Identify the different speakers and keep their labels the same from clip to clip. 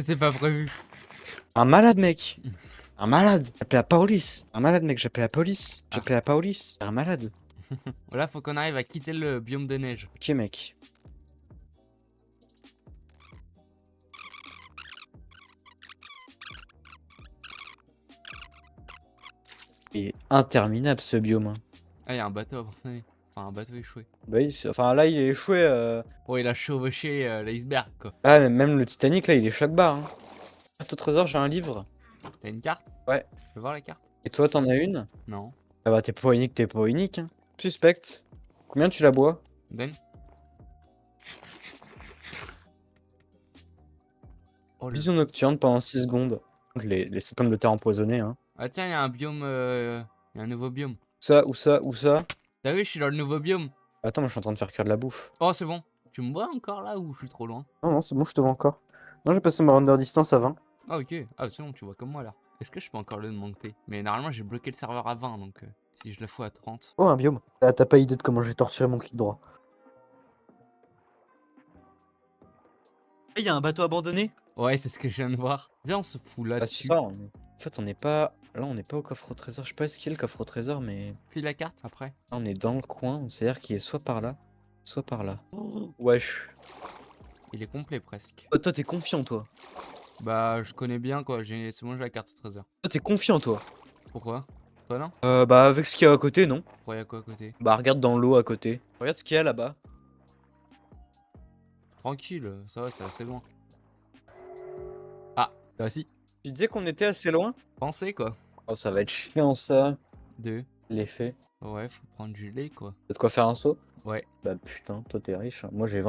Speaker 1: C'est pas prévu.
Speaker 2: Un malade, mec. Un malade. J'appelle la police. Un malade, mec. J'appelle la police.
Speaker 1: Ah.
Speaker 2: J'appelle la police. Un malade.
Speaker 1: Là, faut qu'on arrive à quitter le biome de neige.
Speaker 2: Ok, mec. Il est interminable ce biome, hein.
Speaker 1: Ah, y'a un bateau abandonné. Enfin, un bateau échoué.
Speaker 2: Bah oui, enfin là il est échoué.
Speaker 1: Bon, il a chevauché l'iceberg, quoi.
Speaker 2: Ah, mais même le Titanic là il est choc bas, hein. Carte au trésor, j'ai un livre.
Speaker 1: T'as une carte?
Speaker 2: Ouais.
Speaker 1: Je peux voir la carte?
Speaker 2: Et toi t'en as une?
Speaker 1: Non.
Speaker 2: Ah bah t'es pas unique, hein. Suspect. Combien tu la bois?
Speaker 1: Donne. Oh, le...
Speaker 2: Vision nocturne pendant 6 secondes. Les pommes de terre empoisonnées, hein.
Speaker 1: Ah tiens, y'a un biome... Y'a un nouveau biome.
Speaker 2: Où ça?
Speaker 1: T'as vu, je suis dans le nouveau biome.
Speaker 2: Attends, moi je suis en train de faire cuire de la bouffe.
Speaker 1: Oh, c'est bon. Tu me vois encore là ou je suis trop loin?
Speaker 2: Non, non, c'est bon, je te vois encore. Non, j'ai passé ma render distance à 20.
Speaker 1: Ah, ok. Ah, c'est bon, tu vois comme moi là. Est-ce que je peux encore le monter? Mais normalement, j'ai bloqué le serveur à 20, donc si je le fous à 30.
Speaker 2: Oh, un biome. Ah, t'as pas idée de comment je vais torturer mon clic droit. Il y a un bateau abandonné?
Speaker 1: Ouais, c'est ce que je viens de voir. Viens, on se fout
Speaker 2: Bah, c'est
Speaker 1: là-dessus.
Speaker 2: ça. En fait, on n'est pas. Là, on n'est pas au coffre au trésor. Je sais pas ce qu'il est le coffre au trésor, mais.
Speaker 1: Puis la carte après.
Speaker 2: Là, on est dans le coin. C'est-à-dire qu'il est soit par là, soit par là. Wesh.
Speaker 1: Il est complet presque.
Speaker 2: Oh, toi, t'es confiant, toi.
Speaker 1: Bah, je connais bien quoi. C'est bon, j'ai la carte au trésor.
Speaker 2: Toi, t'es confiant, toi.
Speaker 1: Pourquoi? Toi non?
Speaker 2: Bah, avec ce qu'il y a à côté, non?
Speaker 1: Pourquoi y'a quoi à côté?
Speaker 2: Bah, regarde dans l'eau à côté. Regarde ce qu'il y a là-bas.
Speaker 1: Tranquille, ça va, c'est assez loin. Ah, toi aussi.
Speaker 2: Tu disais qu'on était assez loin?
Speaker 1: Pensez quoi.
Speaker 2: Oh, ça va être chiant, ça.
Speaker 1: 2.
Speaker 2: L'effet.
Speaker 1: Ouais, faut prendre du lait quoi.
Speaker 2: T'as de quoi faire un saut?
Speaker 1: Ouais.
Speaker 2: Bah, putain, toi, t'es riche, hein. Moi, j'ai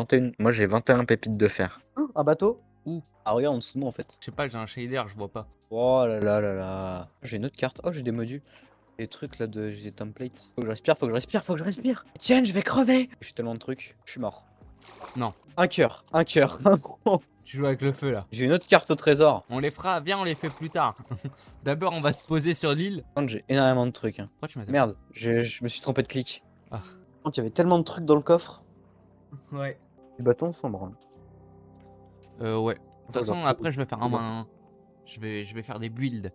Speaker 2: 21 pépites de fer. Un bateau?
Speaker 1: Où?
Speaker 2: Ah, regarde en dessous de moi, en fait.
Speaker 1: Je sais pas, j'ai un shader, je vois pas.
Speaker 2: Oh là là là là. J'ai une autre carte. Oh, j'ai des modus. Des trucs là de. J'ai des templates. Faut que je respire, faut que je respire, faut que je respire. Tiens, je vais crever. J'ai tellement de trucs. Je suis mort.
Speaker 1: Non.
Speaker 2: Un cœur. Un cœur.
Speaker 1: Tu joues avec le feu là.
Speaker 2: J'ai une autre carte au trésor.
Speaker 1: On les fera, viens, on les fait plus tard. D'abord, on va se poser sur l'île.
Speaker 2: Par contre, j'ai énormément de trucs, hein.
Speaker 1: Pourquoi tu m'as tapé?
Speaker 2: Merde, je me suis trompé de clic.
Speaker 1: Ah.
Speaker 2: Par contre, il y avait tellement de trucs dans le coffre.
Speaker 1: Ouais.
Speaker 2: Les bâtons sont branle.
Speaker 1: Ouais. De toute façon, après, je vais faire je vais faire des builds.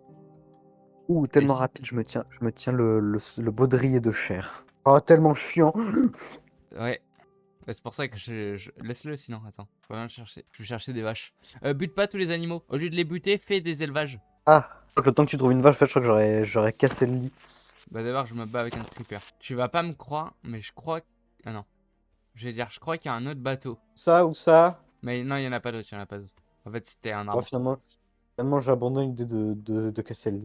Speaker 2: Ouh,
Speaker 1: Et
Speaker 2: tellement
Speaker 1: si-
Speaker 2: rapide, je me tiens le baudrier de chair. Oh, tellement chiant.
Speaker 1: Ouais. Bah, c'est pour ça que laisse-le sinon, attends. Faut rien chercher. Je vais chercher des vaches. Bute pas tous les animaux. Au lieu de les buter, fais des élevages.
Speaker 2: Ah, je crois que le temps que tu trouves une vache, en fait, je crois que j'aurais cassé le lit.
Speaker 1: Bah d'abord, je me bats avec un creeper. Tu vas pas me croire, mais je crois... Ah non. Je vais dire, je crois qu'il y a un autre bateau.
Speaker 2: Ça ou ça?
Speaker 1: Mais non, il y en a pas d'autre, il y en a pas d'autre. En fait, c'était un
Speaker 2: Bon,
Speaker 1: arbre.
Speaker 2: finalement j'ai abandonné l'idée de casser le lit.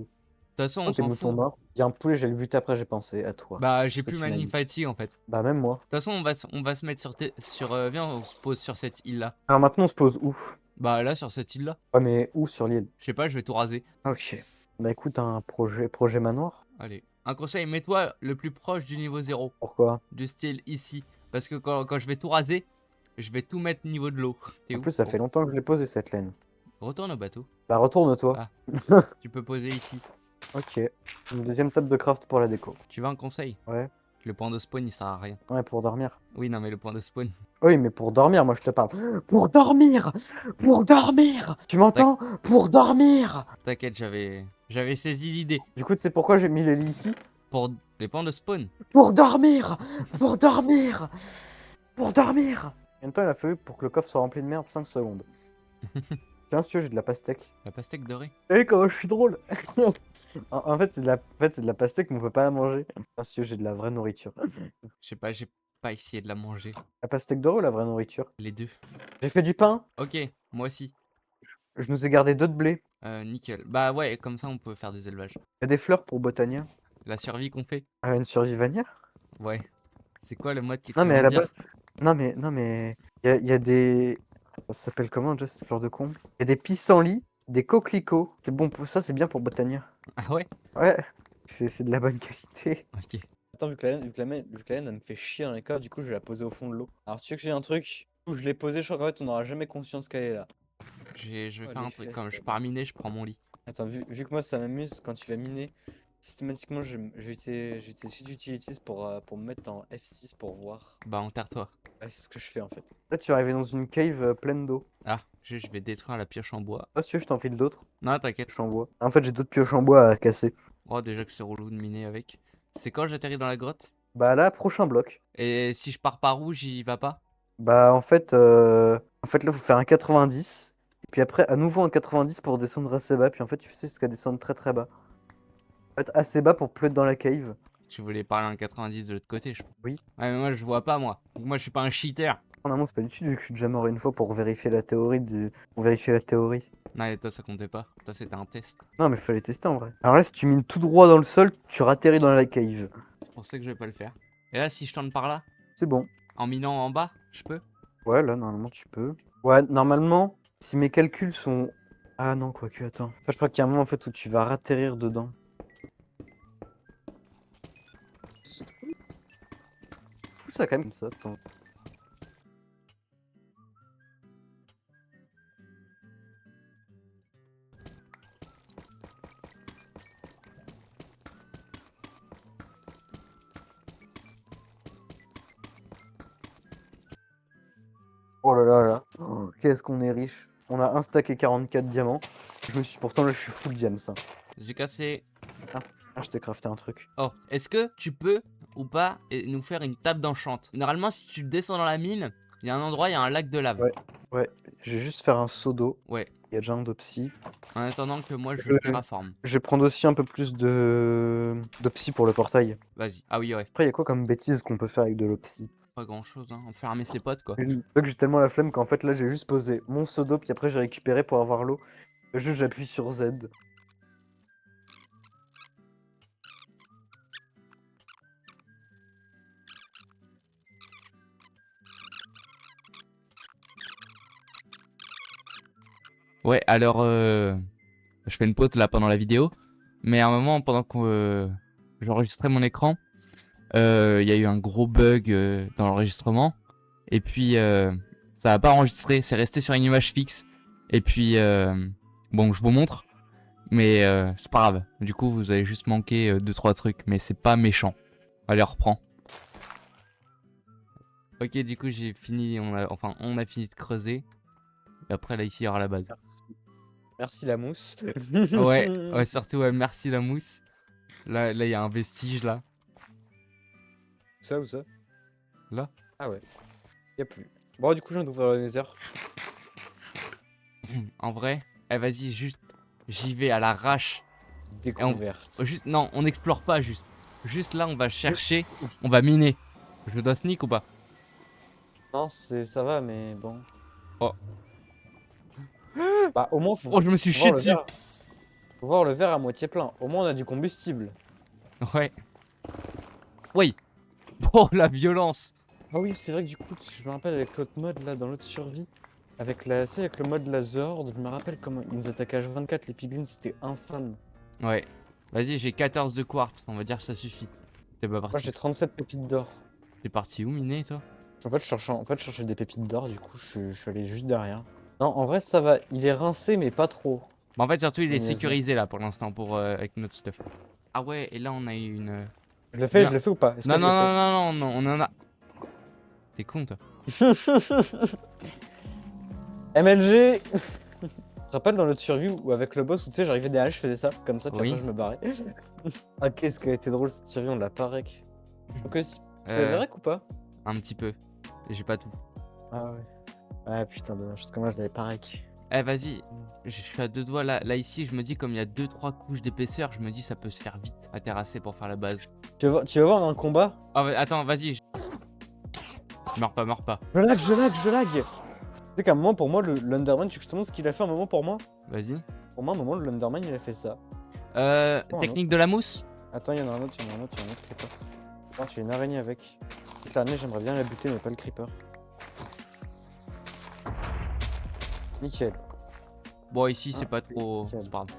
Speaker 1: De toute façon,
Speaker 2: Oh,
Speaker 1: on
Speaker 2: tes
Speaker 1: s'en
Speaker 2: moutons
Speaker 1: fout.
Speaker 2: morts. Il y a un poulet, j'ai le buté après, j'ai pensé à toi.
Speaker 1: Bah,
Speaker 2: Parce
Speaker 1: j'ai
Speaker 2: que
Speaker 1: plus
Speaker 2: tu
Speaker 1: ma
Speaker 2: m'as
Speaker 1: ligne
Speaker 2: dit.
Speaker 1: fatigue en fait. De
Speaker 2: Bah, même moi.
Speaker 1: toute façon, on va se mettre viens, on se pose sur cette île-là.
Speaker 2: Alors maintenant, on se pose où?
Speaker 1: Bah là, sur cette île-là.
Speaker 2: Ouais, mais où sur l'île?
Speaker 1: Je sais pas, je vais tout raser.
Speaker 2: Ok. Bah, écoute, un projet manoir?
Speaker 1: Allez. Un conseil, mets-toi le plus proche du niveau 0.
Speaker 2: Pourquoi?
Speaker 1: Du style ici. Parce que quand je vais tout raser, je vais tout mettre niveau de l'eau. T'es
Speaker 2: En
Speaker 1: où?
Speaker 2: plus, ça
Speaker 1: Oh.
Speaker 2: fait longtemps que je l'ai posé cette laine.
Speaker 1: Retourne au bateau.
Speaker 2: Bah, retourne-toi.
Speaker 1: Ah. Tu peux poser ici.
Speaker 2: Ok. Une deuxième table de craft pour la déco.
Speaker 1: Tu veux un conseil?
Speaker 2: Ouais.
Speaker 1: Le point de spawn, il sert à rien.
Speaker 2: Ouais, pour dormir.
Speaker 1: Oui, non, mais le point de spawn.
Speaker 2: Oui, mais pour dormir, moi je te parle. Pour dormir! Pour dormir! Tu m'entends? Pour dormir!
Speaker 1: T'inquiète, j'avais saisi l'idée.
Speaker 2: Du coup, tu sais pourquoi j'ai mis les lits ici?
Speaker 1: Pour les points de spawn.
Speaker 2: Pour dormir! Pour dormir! Pour dormir! Combien de temps il a fallu pour que le coffre soit rempli de merde? 5 secondes. Tiens, si j'ai de la pastèque.
Speaker 1: La pastèque dorée.
Speaker 2: Eh, comment je suis drôle! En fait, c'est de la pastèque, mais on peut pas la manger. Tiens, si j'ai de la vraie nourriture.
Speaker 1: Je sais pas, j'ai pas essayé de la manger.
Speaker 2: La pastèque dorée ou la vraie nourriture?
Speaker 1: Les deux.
Speaker 2: J'ai fait du pain.
Speaker 1: Ok, moi aussi.
Speaker 2: Je nous ai gardé 2 de blé.
Speaker 1: Nickel. Bah ouais, comme ça on peut faire des élevages.
Speaker 2: Il y a des fleurs pour Botania.
Speaker 1: La survie qu'on fait.
Speaker 2: Une survivania?
Speaker 1: Ouais. C'est quoi le mode qui est
Speaker 2: Non, mais à la base.
Speaker 1: dire?
Speaker 2: Non, mais. Il y a des. Ça s'appelle comment déjà cette fleur de comble? Il y a des pissenlits, des coquelicots. C'est bon pour ça, c'est bien pour Botania.
Speaker 1: Ah ouais?
Speaker 2: Ouais, c'est de la bonne qualité.
Speaker 1: Ok.
Speaker 2: Attends, vu que la laine, elle me fait chier dans les coffres, du coup, je vais la poser au fond de l'eau. Alors, tu sais que j'ai un truc où je l'ai posé, je crois qu'en fait, on n'aura jamais conscience qu'elle est là.
Speaker 1: Je vais
Speaker 2: Oh,
Speaker 1: faire
Speaker 2: les
Speaker 1: un truc.
Speaker 2: fesses,
Speaker 1: Comme je
Speaker 2: ça.
Speaker 1: pars miner, je prends mon lit.
Speaker 2: Attends, vu que moi, ça m'amuse quand tu vas miner, systématiquement, je vais utiliser Sheet Utilities pour me mettre en F6 pour voir.
Speaker 1: Bah enterre-toi.
Speaker 2: Ouais, c'est ce que je fais en fait. Là, tu es arrivé dans une cave pleine d'eau.
Speaker 1: Ah. Je vais détruire la pioche en bois.
Speaker 2: Ah, si tu veux, je t'en file d'autres.
Speaker 1: Non, t'inquiète.
Speaker 2: Pioches en bois. En fait, j'ai d'autres pioches en bois à casser.
Speaker 1: Oh, déjà que c'est relou de miner avec. C'est quand j'atterris dans la grotte?
Speaker 2: Bah là, prochain bloc.
Speaker 1: Et si je pars par où, j'y va pas?
Speaker 2: Bah en fait là, faut faire un 90. Et puis après, à nouveau un 90 pour descendre assez bas. Puis en fait, tu fais ça jusqu'à descendre très très bas. Être assez bas pour plus être dans la cave.
Speaker 1: Tu voulais parler en 90 de l'autre côté, je crois.
Speaker 2: Oui.
Speaker 1: Ouais, mais moi, je vois pas, moi. Moi, je suis pas un cheater.
Speaker 2: En amont, c'est pas utile vu que je suis déjà mort une fois pour vérifier la théorie du... Pour vérifier la théorie.
Speaker 1: Non, et toi, ça comptait pas. Toi, c'était un test.
Speaker 2: Non, mais fallait tester en vrai. Alors là, si tu mines tout droit dans le sol, tu ratterris dans la cave.
Speaker 1: C'est pour ça que je vais pas le faire. Et là, si je tourne par là,
Speaker 2: C'est bon.
Speaker 1: en minant en bas, je peux?
Speaker 2: Ouais, là, normalement, tu peux. Ouais, normalement, si mes calculs sont... Ah non, quoique, attends. Enfin, je crois qu'il y a un moment, en fait, où tu vas ratterrir dedans. Fou ça, quand même, ça, attends. Oh là là là. Oh, qu'est-ce qu'on est riche. On a un stack et 44 diamants. Je me suis... Pourtant, là, je suis full diams, ça.
Speaker 1: J'ai cassé.
Speaker 2: Ah, je t'ai crafté un truc.
Speaker 1: Oh, est-ce que tu peux ou pas nous faire une table d'enchante? Normalement, si tu descends dans la mine, il y a un endroit, il y a un lac de lave.
Speaker 2: Ouais. Ouais, je vais juste faire un seau d'eau.
Speaker 1: Ouais.
Speaker 2: Il y a déjà un d'opsy.
Speaker 1: En attendant que moi, je
Speaker 2: Je-
Speaker 1: terraforme.
Speaker 2: Je vais prendre aussi un peu plus de d'opsy pour le portail.
Speaker 1: Vas-y. Ah oui, ouais.
Speaker 2: Après, il y a quoi comme bêtise qu'on peut faire avec de l'opsy?
Speaker 1: Pas grand-chose, hein. Enfermer ses potes, quoi.
Speaker 2: C'est que j'ai tellement la flemme qu'en fait, là, j'ai juste posé mon seau d'eau, puis après, j'ai récupéré pour avoir l'eau. Juste, j'appuie sur Z.
Speaker 1: Ouais, alors, je fais une pause là pendant la vidéo. Mais à un moment, pendant que j'enregistrais mon écran, il y a eu un gros bug dans l'enregistrement. Et puis, ça n'a pas enregistré. C'est resté sur une image fixe. Et puis, bon, je vous montre. Mais c'est pas grave. Du coup, vous avez juste manqué 2-3 trucs. Mais c'est pas méchant. Allez, on reprend. Ok, du coup, j'ai fini. On a fini de creuser. Et après, là, ici, il y aura la base.
Speaker 2: Merci la mousse.
Speaker 1: Ouais, surtout, ouais, merci la mousse. Là, il y a un vestige, là.
Speaker 2: Ça ou ça?
Speaker 1: Là.
Speaker 2: Ah ouais. Y a plus. Bon, du coup, je viens d'ouvrir le nether.
Speaker 1: En vrai, vas-y, juste, j'y vais à l'arrache.
Speaker 2: Découverte.
Speaker 1: Juste, non, on n'explore pas, juste. Juste là, on va chercher, on va miner. Je dois sneak ou pas?
Speaker 2: Non, ça va, mais bon.
Speaker 1: Oh.
Speaker 2: Bah, au moins, faut
Speaker 1: Oh, je me suis
Speaker 2: faut
Speaker 1: chié
Speaker 2: voir le
Speaker 1: dessus.
Speaker 2: verre. Faut voir le verre à moitié plein. Au moins, on a du combustible.
Speaker 1: Ouais. Oui. Oh, la violence.
Speaker 2: Ah oui, c'est vrai que du coup, je me rappelle avec l'autre mode là, dans l'autre survie, avec la, tu sais, avec le mode la The Horde, je me rappelle comment ils nous attaquaient H24, les piglins, c'était infâme.
Speaker 1: Ouais. Vas-y, j'ai 14 de quartz, on va dire que ça suffit. C'est pas
Speaker 2: Moi,
Speaker 1: parti.
Speaker 2: j'ai 37 pépites d'or.
Speaker 1: T'es parti où miner, toi?
Speaker 2: En fait, je cherchais des pépites d'or, du coup, je suis allé juste derrière. Non, en vrai, ça va. Il est rincé, mais pas trop.
Speaker 1: Bah, en fait, surtout, il est
Speaker 2: Vas-y.
Speaker 1: sécurisé là pour l'instant pour avec notre stuff. Ah ouais, et là, on a eu une.
Speaker 2: Je le fais,
Speaker 1: Non.
Speaker 2: je le fais ou pas? Est-ce
Speaker 1: Non,
Speaker 2: que je
Speaker 1: non,
Speaker 2: le fais?
Speaker 1: non, non, non, non, on en a. T'es con, toi.
Speaker 2: MLG! Tu te rappelles dans l'autre survie où avec le boss où tu sais j'arrivais derrière, je faisais ça, comme ça, puis
Speaker 1: Oui.
Speaker 2: après je me barrais. Ah qu'est-ce qu'elle était drôle cette survie, on l'a pas rec. Ok, tu l'avais rec ou pas?
Speaker 1: Un petit peu. J'ai pas tout.
Speaker 2: Ah ouais. Ah putain dommage, parce que moi je l'avais pas rec.
Speaker 1: Eh, vas-y. Je suis à 2 doigts là. Là, ici, je me dis, comme il y a 2-3 couches d'épaisseur, je me dis, ça peut se faire vite à terrasser pour faire la base.
Speaker 2: Tu veux voir un combat?
Speaker 1: Ah, attends, vas-y. Meurs pas, meurs pas.
Speaker 2: Je lag! Tu sais qu'à un moment pour moi, l'Underman, tu te montres ce qu'il a fait un moment pour moi?
Speaker 1: Vas-y.
Speaker 2: Pour moi, à un moment, l'Underman il a fait ça.
Speaker 1: Technique de la mousse?
Speaker 2: Attends, il y en a un autre, il y en a un autre creeper. Attends, tu as une araignée avec. L'araignée, j'aimerais bien la buter, mais pas le creeper. Nickel.
Speaker 1: Bon, ici, c'est pas trop.
Speaker 2: nickel.
Speaker 1: C'est pas grave.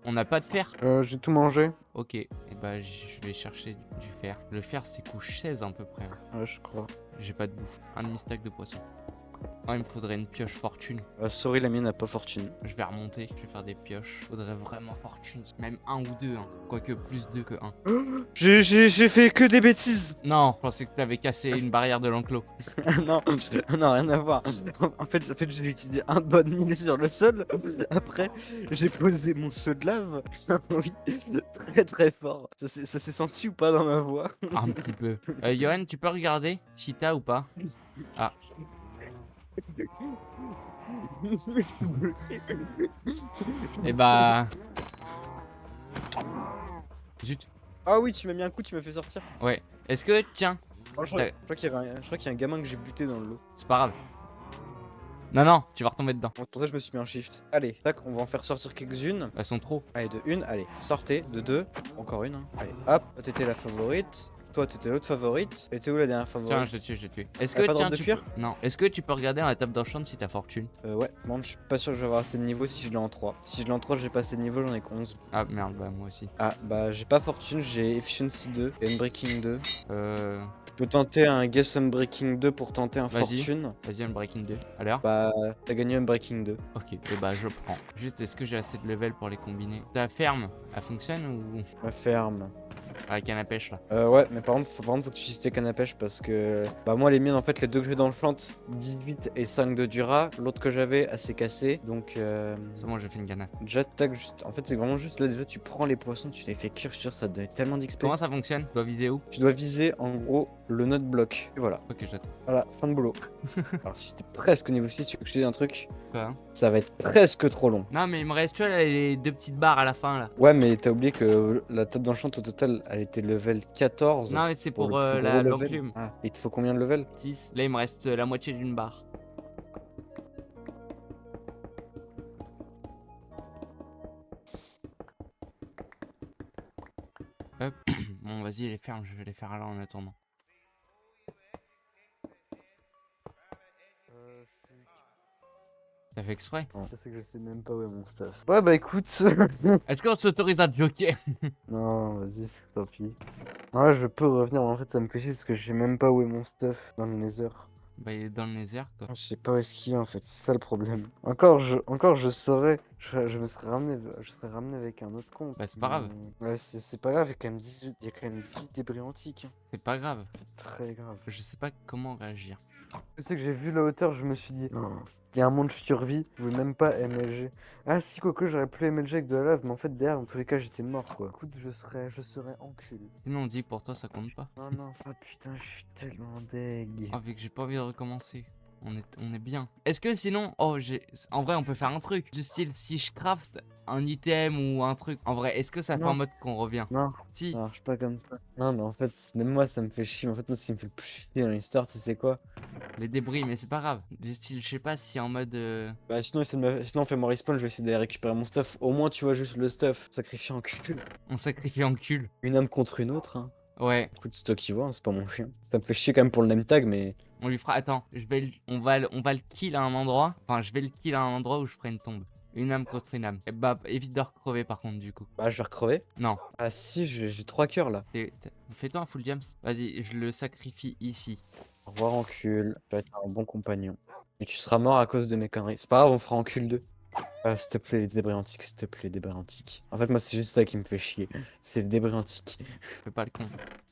Speaker 1: On n'a pas de fer?
Speaker 2: J'ai tout mangé.
Speaker 1: Ok. Et bah, je vais chercher du fer. Le fer, c'est couche 16 à peu près, hein.
Speaker 2: Ouais, je crois.
Speaker 1: J'ai pas de bouffe. Un demi-stack de poisson. Oh, il me faudrait une pioche fortune.
Speaker 2: Sorry, la mienne n'a pas fortune.
Speaker 1: Je vais remonter, je vais faire des pioches. Faudrait vraiment fortune. Même un ou deux, hein. Quoique plus deux que un.
Speaker 2: J'ai fait que des bêtises.
Speaker 1: Non, je pensais que t'avais cassé une barrière de l'enclos.
Speaker 2: Non, non, rien à voir. En fait j'ai utilisé un bon mille sur le sol. Après, j'ai posé mon seau de lave. Oui, très très fort. Ça s'est senti ou pas dans ma voix?
Speaker 1: Un petit peu. Johan, tu peux regarder si t'as ou pas? Ah. Et bah... Zut.
Speaker 2: Ah oui, tu m'as mis un coup, tu m'as fait sortir.
Speaker 1: Ouais. Est-ce que... Tiens,
Speaker 2: Oh, je crois qu'il y a un gamin que j'ai buté dans le lot.
Speaker 1: c'est pas grave. Non, non, tu vas retomber dedans.
Speaker 2: Pour ça, je me suis mis en shift. Allez, tac, on va en faire sortir quelques-unes.
Speaker 1: Elles sont trop.
Speaker 2: Allez, de une, allez, sortez, de deux, encore une. Hein. Allez, hop, toi t'étais la favorite. Toi t'étais l'autre favorite. Elle était où la dernière
Speaker 1: Tiens,
Speaker 2: favorite?
Speaker 1: je l'ai tué, je l'ai tué. Est-ce
Speaker 2: Y'a
Speaker 1: que,
Speaker 2: pas
Speaker 1: tiens,
Speaker 2: d'ordre de
Speaker 1: tu
Speaker 2: cuir?
Speaker 1: peux... Non. Est-ce que tu peux regarder dans la table d'enchant si t'as fortune?
Speaker 2: Ouais, bon, je suis pas sûr que je vais avoir assez de niveau si je l'ai en 3. Si je l'ai en 3, j'ai pas assez de niveau, j'en ai que 11.
Speaker 1: Ah, merde, bah moi aussi.
Speaker 2: Ah, bah j'ai pas fortune, j'ai Efficiency 2 et Unbreaking 2.
Speaker 1: Euh...
Speaker 2: Je peux tenter un Guess Unbreaking 2 pour tenter un
Speaker 1: Vas-y.
Speaker 2: fortune.
Speaker 1: Vas-y, Unbreaking 2. Alors?
Speaker 2: Bah, t'as gagné Unbreaking 2.
Speaker 1: Ok, et bah je prends. Juste, est-ce que j'ai assez de level pour les combiner? Ta ferme, elle fonctionne ou...
Speaker 2: La ferme.
Speaker 1: Avec canne à pêche, là?
Speaker 2: Ouais, mais par contre, faut que tu utilises tes cannes à pêche parce que. Bah, moi, les miennes, en fait, les deux que j'ai dans le plant, 18 et 5 de Dura. L'autre que j'avais, assez cassé. Donc,
Speaker 1: C'est bon, j'ai fait une canne.
Speaker 2: déjà, tac, juste. En fait, c'est vraiment juste là, déjà, tu prends les poissons, tu les fais cuire, je te jure, ça te donne tellement d'XP.
Speaker 1: Comment ça fonctionne? Je dois viser où?
Speaker 2: Tu dois viser, en gros, le note bloc. Et voilà.
Speaker 1: Ok, j'attends.
Speaker 2: Voilà, fin de boulot. Alors, si c'était presque au niveau 6, tu veux que je te dise un truc?
Speaker 1: Quoi, hein?
Speaker 2: Ça va être presque trop long.
Speaker 1: Non, mais il me reste, tu vois, là, les deux petites barres à la fin, là.
Speaker 2: Ouais, mais t'as oublié que la table d'enchant au total, elle était level 14.
Speaker 1: Non, mais c'est pour,
Speaker 2: le plus gros level.
Speaker 1: l'enclume.
Speaker 2: Ah, il te faut combien de level?
Speaker 1: 6. Là, il me reste la moitié d'une barre. Hop. Bon, vas-y, les fermes, je vais les faire là en attendant. T'as fait exprès?
Speaker 2: C'est que je sais même pas où est mon stuff. Ouais, bah écoute.
Speaker 1: Est-ce qu'on s'autorise à joker?
Speaker 2: Non, vas-y, tant pis. Ouais, je peux revenir, mais en fait, ça me fait chier parce que je sais même pas où est mon stuff dans le Nether.
Speaker 1: Bah, il est dans le nether, quoi.
Speaker 2: Je sais pas où est-ce qu'il est en fait, c'est ça le problème. Encore je saurais, je serais ramené avec un autre compte.
Speaker 1: Bah, c'est pas grave.
Speaker 2: Ouais, c'est pas grave, il y a quand même 18 débris antiques. Hein.
Speaker 1: C'est pas grave.
Speaker 2: C'est très grave.
Speaker 1: Je sais pas comment réagir.
Speaker 2: Tu sais que j'ai vu la hauteur, je me suis dit, oh, il y a un monde survie, je pouvais même pas MLG. Ah si, quoique j'aurais pu MLG avec de la lave, mais en fait derrière, dans tous les cas, j'étais mort quoi. Écoute, je serais enculé.
Speaker 1: Sinon, on dit pour toi, ça compte pas.
Speaker 2: Non, non. Ah putain, je suis tellement deg.
Speaker 1: Ah, vu que j'ai pas envie de recommencer. On est bien. Est-ce que sinon... Oh, en vrai, on peut faire un truc. Du style, si je craft un item ou un truc. En vrai, est-ce que ça fait
Speaker 2: Non.
Speaker 1: en mode qu'on revient?
Speaker 2: Non,
Speaker 1: Si.
Speaker 2: ça marche pas comme ça. Non, mais en fait, même moi, ça me fait chier. Mais en fait, moi, ce qui me fait le plus chier dans l'histoire, c'est quoi?
Speaker 1: Les débris, mais c'est pas grave. Du style, je sais pas si en mode...
Speaker 2: Bah, sinon, sinon, fais-moi respawn, je vais essayer d'aller récupérer mon stuff. Au moins, tu vois juste le stuff. Sacrifié en cul.
Speaker 1: On sacrifie en cul.
Speaker 2: Une âme contre une autre, hein.
Speaker 1: Ouais.
Speaker 2: Écoute, c'est toi qui vois, hein, c'est pas mon chien. Ça me fait chier quand même pour le name tag, mais.
Speaker 1: On lui fera... Attends, on va le kill à un endroit. Enfin, je vais le kill à un endroit où je ferai une tombe. Une âme contre une âme. Et bah, évite de recrever par contre, du coup.
Speaker 2: Bah, je vais recrever.
Speaker 1: Non.
Speaker 2: Ah, si, j'ai 3 cœurs là.
Speaker 1: Fais-toi un full jams. Vas-y, je le sacrifie ici.
Speaker 2: Au revoir, encul. Tu vas être un bon compagnon. Et tu seras mort à cause de mes conneries. C'est pas grave, on fera encul 2. Ah, s'il te plaît, les débris antiques, s'il te plaît, les débris antiques. En fait, moi, c'est juste ça qui me fait chier. C'est les débris antiques.
Speaker 1: Fais pas le con.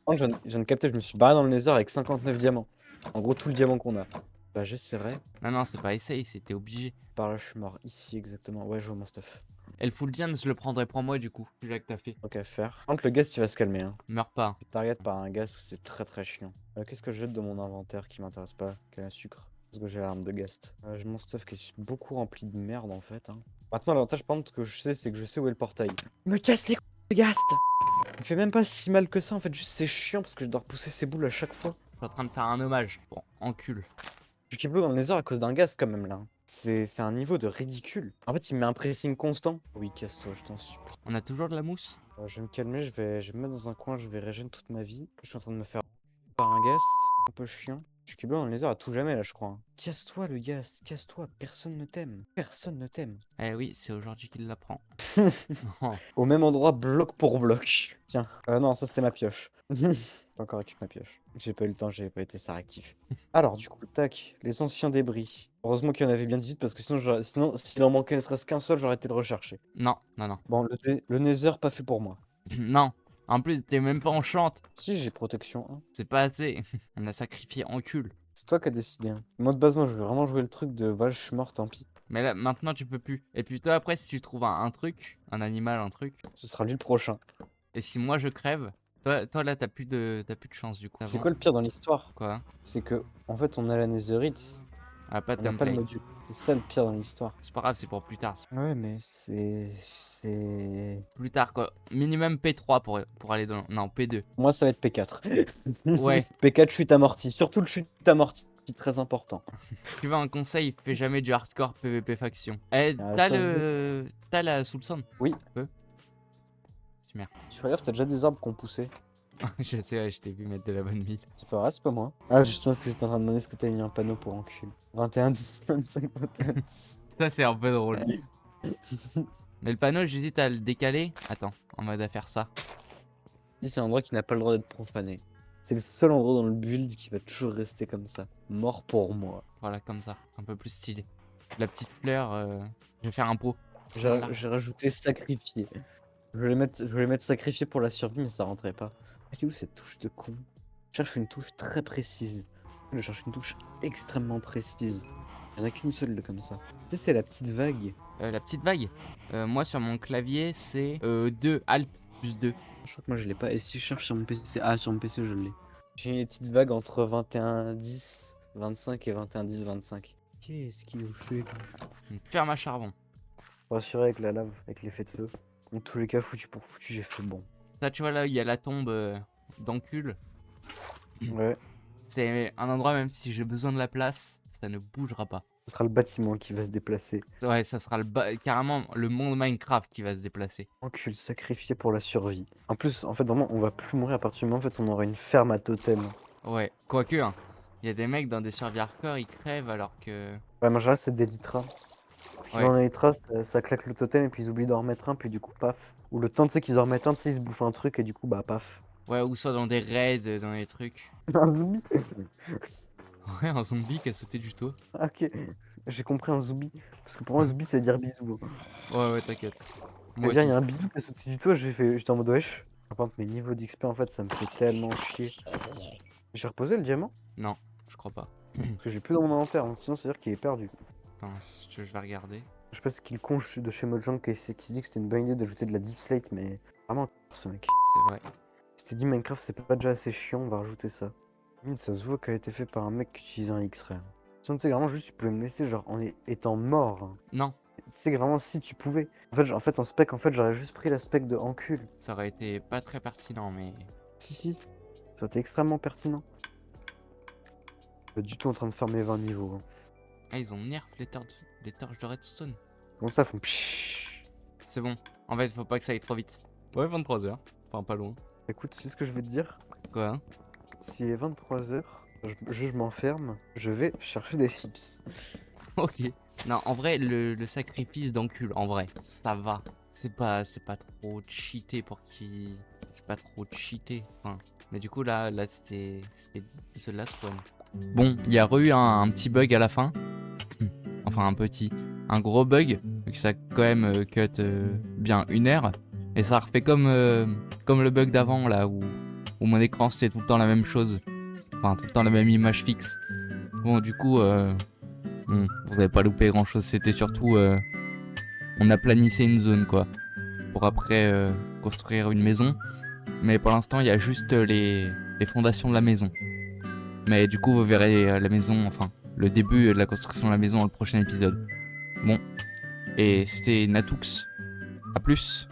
Speaker 2: Quand je viens de capter, je me suis barré dans le Nether avec 59 diamants. En gros, tout le diamant qu'on a. Bah, j'essaierai.
Speaker 1: Non, non, c'est pas essaye, c'était obligé.
Speaker 2: Par là, je suis mort. Ici, exactement. Ouais, je vois mon stuff.
Speaker 1: Et le full jam, je le prendrai pour moi, du coup. Déjà que t'as fait.
Speaker 2: Ok, à faire. Par contre, le gaz, il va se calmer. Hein.
Speaker 1: Meurs pas.
Speaker 2: Target par un gaz, c'est très très chiant. Qu'est-ce que je jette de mon inventaire qui m'intéresse pas? Quel sucre? Parce que j'ai l'arme de Gast. J'ai mon stuff qui est beaucoup rempli de merde en fait. Hein. Maintenant, l'avantage par contre que je sais, c'est que je sais où est le portail. Il me casse les couilles de Gast! Il fait même pas si mal que ça en fait, juste c'est chiant parce que je dois repousser ses boules à chaque fois.
Speaker 1: Je suis en train de faire un hommage. Bon, encul.
Speaker 2: Je keep low dans les heures à cause d'un gaz quand même là. Hein. C'est un niveau de ridicule. En fait, il me met un pressing constant. Oui, casse-toi, je t'en supplie.
Speaker 1: On a toujours de la mousse?
Speaker 2: Je vais me calmer, je vais me mettre dans un coin, je vais régénérer toute ma vie. Je suis en train de me faire par un gaz, un peu chiant. Je suis dans le laser à tout jamais là, je crois, hein. Casse-toi, le gars, casse-toi. Personne ne t'aime. Personne ne t'aime.
Speaker 1: Eh oui, c'est aujourd'hui qu'il l'apprend. Oh.
Speaker 2: Au même endroit, bloc pour bloc. Tiens. Non, ça c'était ma pioche. J'ai encore récupéré ma pioche. J'ai pas eu le temps, j'ai pas été ça réactif. Alors, du coup, tac, les anciens débris. Heureusement qu'il y en avait bien 18 parce que sinon s'il en manquait ne serait-ce qu'un seul, j'aurais été le rechercher.
Speaker 1: Non, non, non.
Speaker 2: Bon, le Nether, pas fait pour moi.
Speaker 1: Non. En plus, t'es même pas enchante.
Speaker 2: Si, j'ai protection 1.
Speaker 1: C'est pas assez. On a sacrifié Encul.
Speaker 2: C'est toi qui as décidé, hein. Moi, de base, moi, je veux vraiment jouer le truc de voilà, je suis mort, tant pis.
Speaker 1: Mais là, maintenant, tu peux plus. Et puis toi, après, si tu trouves un truc, un animal, un truc,
Speaker 2: Ce sera lui le prochain.
Speaker 1: et si moi je crève, toi là, t'as plus de chance du coup.
Speaker 2: C'est
Speaker 1: Avant.
Speaker 2: quoi le pire dans l'histoire?
Speaker 1: Quoi?
Speaker 2: C'est que, en fait, on a la Netherite,
Speaker 1: Ah, pas de
Speaker 2: on n'a pas le
Speaker 1: template.
Speaker 2: module. C'est ça le pire dans l'histoire.
Speaker 1: C'est pas grave, c'est pour plus tard.
Speaker 2: Ouais, mais c'est.
Speaker 1: Plus tard, quoi. Minimum P3 pour aller dans. Non, P2.
Speaker 2: Moi, ça va être P4.
Speaker 1: Ouais.
Speaker 2: P4, chute amortie. Surtout le chute amortie, très important.
Speaker 1: Tu veux un conseil, fais jamais du hardcore PVP faction. Eh,
Speaker 2: Ah,
Speaker 1: t'as
Speaker 2: ça se
Speaker 1: le. T'as la soul sand?
Speaker 2: Oui.
Speaker 1: Peu. Super.
Speaker 2: Tu regardes, t'as déjà des arbres qui ont poussé.
Speaker 1: Je sais, ouais, je t'ai vu mettre de la bonne mille.
Speaker 2: C'est pas vrai, c'est pas moi. Ah, je sais ce que j'étais en train de demander, est-ce que t'as mis un panneau pour encul. 21, 10, 25, 21, 10.
Speaker 1: Ça, c'est un peu drôle. Mais le panneau, j'hésite à le décaler. Attends, en mode à faire ça.
Speaker 2: Si, c'est un endroit qui n'a pas le droit d'être profané. C'est le seul endroit dans le build qui va toujours rester comme ça. Mort pour moi.
Speaker 1: Voilà, comme ça. Un peu plus stylé. La petite fleur, je vais faire un pot.
Speaker 2: J'ai rajouté sacrifié. Je voulais mettre sacrifié pour la survie, mais ça rentrait pas. Elle est où cette touche de con? Je cherche une touche très précise. Je cherche une touche extrêmement précise. Il n'y en a qu'une seule de comme ça. Tu sais, c'est la petite vague.
Speaker 1: La petite vague. Moi, sur mon clavier, c'est 2, Alt, plus 2.
Speaker 2: Je crois que moi je l'ai pas. Et si je cherche sur mon PC. Ah, sur mon PC, je l'ai. J'ai une petite vague entre 21-10, 25 et 21-10, 25. Qu'est-ce qu'il nous fait là?
Speaker 1: Une ferme à charbon.
Speaker 2: Pour assurer avec la lave, avec l'effet de feu. En tous les cas, foutu pour foutu, j'ai fait bon.
Speaker 1: Ça, tu vois, là, il y a la tombe d'Encul.
Speaker 2: Ouais.
Speaker 1: C'est un endroit, même si j'ai besoin de la place, ça ne bougera pas.
Speaker 2: Ce sera le bâtiment qui va se déplacer.
Speaker 1: Ouais, ça sera carrément le monde Minecraft qui va se déplacer.
Speaker 2: Encul sacrifié pour la survie. En plus, en fait, vraiment, on va plus mourir à partir du moment où en fait, on aura une ferme à totem.
Speaker 1: Ouais, quoique, hein. Il y a des mecs dans des survies hardcore, ils crèvent alors que...
Speaker 2: Ouais, mais en général, c'est des litras. Parce qu'ils
Speaker 1: Ouais.
Speaker 2: en ont les traces, ça claque le totem et puis ils oublient d'en remettre un, puis du coup, paf. Ou le temps, tu sais, qu'ils en remettent un, tu sais, ils se bouffent un truc et du coup, bah, paf.
Speaker 1: Ouais, ou soit dans des raids, dans des trucs.
Speaker 2: Un zombie.
Speaker 1: Ouais, un zombie qui a sauté du toit.
Speaker 2: Ok, j'ai compris un zombie. Parce que pour moi, un zombie, ça veut dire bisou.
Speaker 1: Ouais, ouais, t'inquiète. Moi
Speaker 2: Il y
Speaker 1: aussi.
Speaker 2: a un bisou qui a sauté du toit, j'étais en mode wesh. Par contre, mes niveaux d'XP, en fait, ça me fait tellement chier. J'ai reposé le diamant
Speaker 1: Non, je crois pas.
Speaker 2: parce que j'ai plus dans mon inventaire, hein. Sinon, c'est-à-dire qu'il est perdu.
Speaker 1: Attends, si tu veux, je vais regarder.
Speaker 2: Je sais pas ce qu'il conche de chez Mojang qui s'est dit que c'était une bonne idée d'ajouter de la deep slate, mais vraiment, ce mec.
Speaker 1: C'est vrai.
Speaker 2: C'était dit Minecraft, c'est pas déjà assez chiant, on va rajouter ça. Ça se voit qu'elle a été faite par un mec qui utilisait un X-ray. Sinon, tu sais, vraiment, juste, tu pouvais me laisser, genre, étant mort, hein.
Speaker 1: Non,
Speaker 2: Tu sais, vraiment, si tu pouvais. En fait, en spec, j'aurais juste pris la spec de Encul.
Speaker 1: ça aurait été pas très pertinent, mais...
Speaker 2: Si. Ça a été extrêmement pertinent. Pas du tout en train de faire mes 20 niveaux, hein.
Speaker 1: Ah, ils ont nerf les torches de redstone.
Speaker 2: Comment ça, font pshhh.
Speaker 1: C'est bon. En fait, faut pas que ça aille trop vite. Ouais, 23h. Enfin, pas loin.
Speaker 2: Écoute, tu sais ce que je vais te dire?
Speaker 1: Quoi, hein?
Speaker 2: S'il est 23h, je m'enferme, je vais chercher des chips.
Speaker 1: Ok. Non, en vrai, le sacrifice d'Encul, en vrai, ça va. C'est pas trop cheaté pour qui... C'est pas trop cheaté. Enfin, mais du coup, là c'était The Last One. Bon, il y a eu un petit bug à la fin. Enfin, un gros bug. Donc ça a quand même cut bien 1 heure. Et ça refait comme le bug d'avant, là, où mon écran c'était tout le temps la même chose. Enfin, tout le temps la même image fixe. Bon, du coup, vous avez pas loupé grand chose. C'était surtout, on aplanissait une zone, quoi. Pour après construire une maison. Mais pour l'instant, il y a juste les fondations de la maison. Mais du coup, vous verrez la maison, enfin, le début de la construction de la maison dans le prochain épisode. Bon, et c'était Natux. A plus.